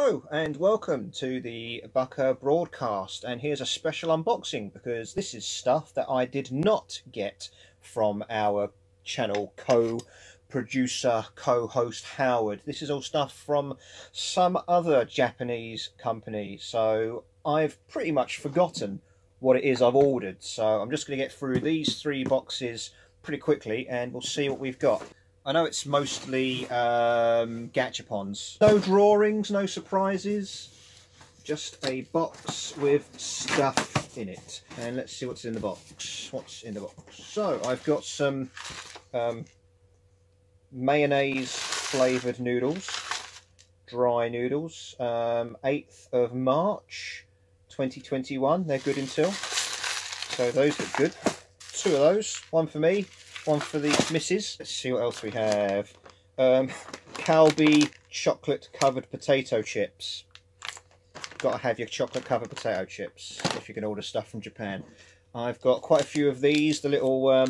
Hello and welcome to the Baka broadcast, and here's a special unboxing because this is stuff that I did not get from our channel co-producer, co-host Howard. This is all stuff from some other Japanese company, so I've pretty much forgotten what it is I've ordered, so I'm just going to get through these three boxes pretty quickly and we'll see what we've got. I know it's mostly gachapons. No drawings, no surprises, just a box with stuff in it. And let's see what's in the box. What's in the box? So I've got some mayonnaise flavoured noodles, dry noodles, 8th of March 2021. They're good until. So those look good. Two of those, one for me, one for the missus. Let's see what else we have. Calbee chocolate covered potato chips. Gotta have your chocolate covered potato chips if you can order stuff from Japan. I've got quite a few of these, the little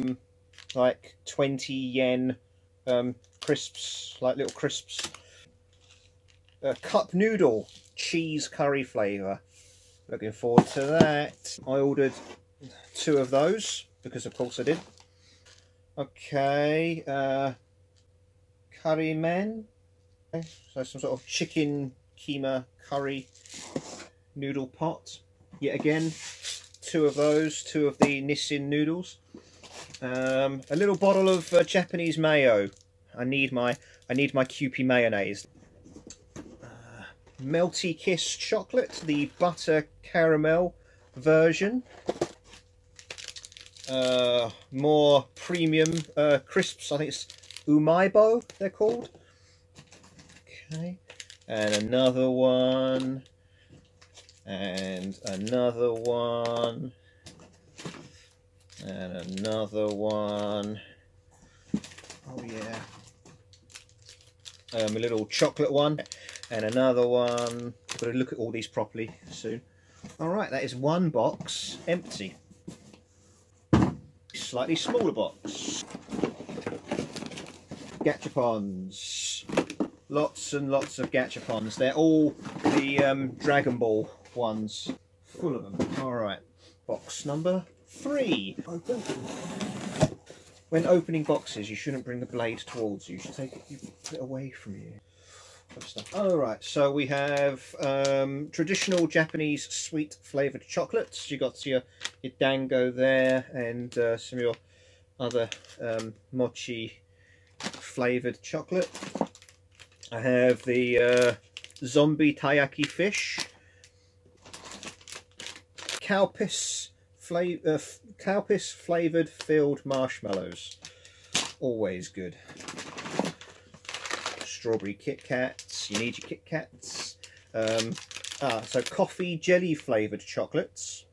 like 20 yen crisps, like little crisps. Cup noodle cheese curry flavour. Looking forward to that. I ordered 2 of those because of course I did. Okay, curry men, okay, so some sort of chicken keema curry noodle pot. Yet again, 2 of those, 2 of the Nissin noodles. A little bottle of Japanese mayo. I need my Kewpie mayonnaise. Melty Kiss chocolate, the butter caramel version. More premium crisps. I think it's Umaibo they're called. Okay, and another one, and another one, and another one. Oh yeah, a little chocolate one, and another one. I've got to look at all these properly soon. All right, that is one box empty. Slightly smaller box. Gachapons. Lots and lots of gachapons. They're all the Dragon Ball ones. Full of them. Alright. Box number 3. Open. When opening boxes, you shouldn't bring the blade towards you. You should take it, you put it away from you. Alright, so we have traditional Japanese sweet flavoured chocolates. You got your dango there, and some of your other mochi flavoured chocolate. I have the zombie taiyaki fish, cowpiss flavoured filled marshmallows, always good. Strawberry Kit Kats, you need your Kit Kats. So coffee jelly flavoured chocolates.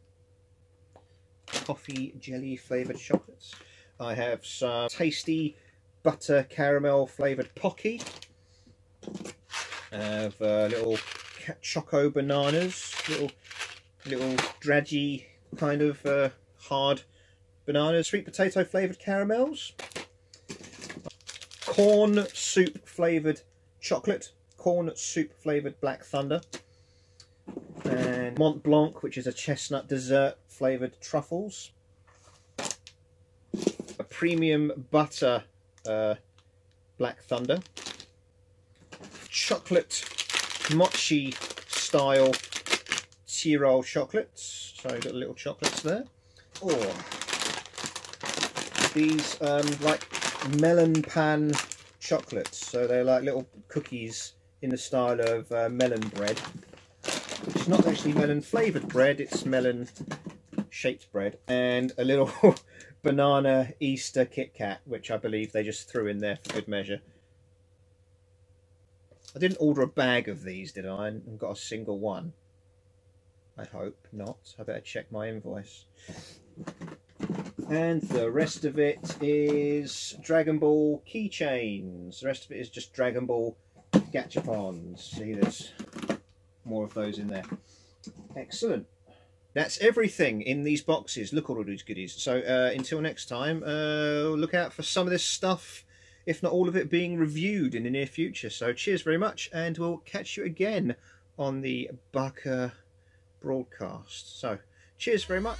Coffee jelly flavoured chocolates. I have some tasty butter caramel flavoured Pocky. I have little choco bananas, little draggy kind of hard bananas. Sweet potato flavoured caramels. Corn soup flavoured chocolate, corn soup flavoured Black Thunder, and Mont Blanc, which is a chestnut dessert flavoured truffles. A premium butter Black Thunder. Chocolate mochi style Tyrol chocolates. So you've got little chocolates there. Or these like melon pan chocolates, so they're like little cookies in the style of melon bread. It's not actually melon flavoured bread, it's melon shaped bread. And a little banana Easter Kit Kat, which I believe they just threw in there for good measure. I didn't order a bag of these, did I? And got a single one. I hope not. I better check my invoice. And the rest of it is Dragon Ball keychains. The rest of it is just Dragon Ball gachapons. See, there's more of those in there. Excellent. That's everything in these boxes. Look at all these goodies. So until next time, look out for some of this stuff, if not all of it, being reviewed in the near future. So cheers very much, and we'll catch you again on the Baka broadcast. So cheers very much.